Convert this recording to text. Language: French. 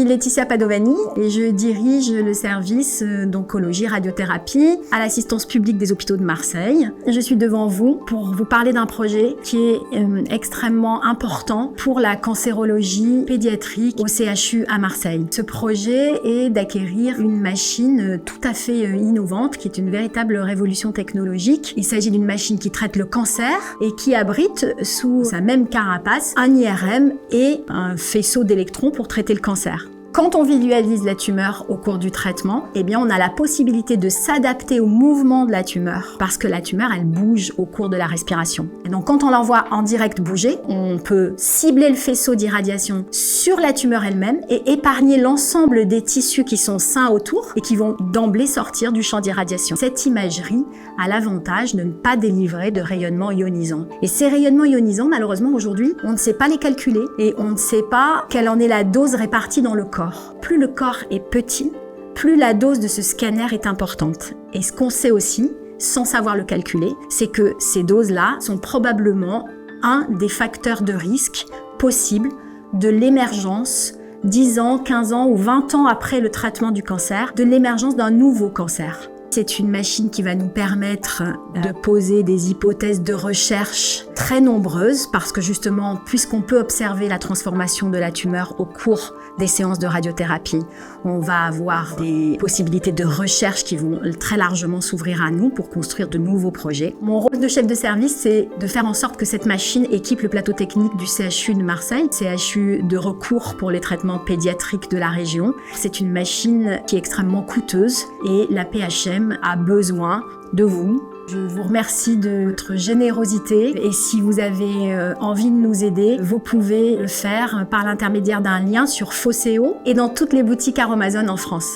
Laetitia Padovani et je dirige le service d'oncologie radiothérapie à l'assistance publique des hôpitaux de Marseille. Je suis devant vous pour vous parler d'un projet qui est extrêmement important pour la cancérologie pédiatrique au CHU à Marseille. Ce projet est d'acquérir une machine tout à fait innovante qui est une véritable révolution technologique. Il s'agit d'une machine qui traite le cancer et qui abrite sous sa même carapace un IRM et un faisceau d'électrons pour traiter le cancer. Quand on visualise la tumeur au cours du traitement, eh bien, on a la possibilité de s'adapter au mouvement de la tumeur parce que la tumeur, elle bouge au cours de la respiration. Et donc, quand on l'envoie en direct bouger, on peut cibler le faisceau d'irradiation sur la tumeur elle-même et épargner l'ensemble des tissus qui sont sains autour et qui vont d'emblée sortir du champ d'irradiation. Cette imagerie a l'avantage de ne pas délivrer de rayonnement ionisant. Et ces rayonnements ionisants, malheureusement, aujourd'hui, on ne sait pas les calculer et on ne sait pas quelle en est la dose répartie dans le corps. Plus le corps est petit, plus la dose de ce scanner est importante. Et ce qu'on sait aussi, sans savoir le calculer, c'est que ces doses-là sont probablement un des facteurs de risque possibles de l'émergence 10 ans, 15 ans ou 20 ans après le traitement du cancer, de l'émergence d'un nouveau cancer. C'est une machine qui va nous permettre de poser des hypothèses de recherche très nombreuses parce que justement, puisqu'on peut observer la transformation de la tumeur au cours des séances de radiothérapie, on va avoir des possibilités de recherche qui vont très largement s'ouvrir à nous pour construire de nouveaux projets. Mon rôle de chef de service, c'est de faire en sorte que cette machine équipe le plateau technique du CHU de Marseille, CHU de recours pour les traitements pédiatriques de la région. C'est une machine qui est extrêmement coûteuse et la PHM a besoin de vous. Je vous remercie de votre générosité et si vous avez envie de nous aider, vous pouvez le faire par l'intermédiaire d'un lien sur Phocéo et dans toutes les boutiques Aromazone en France.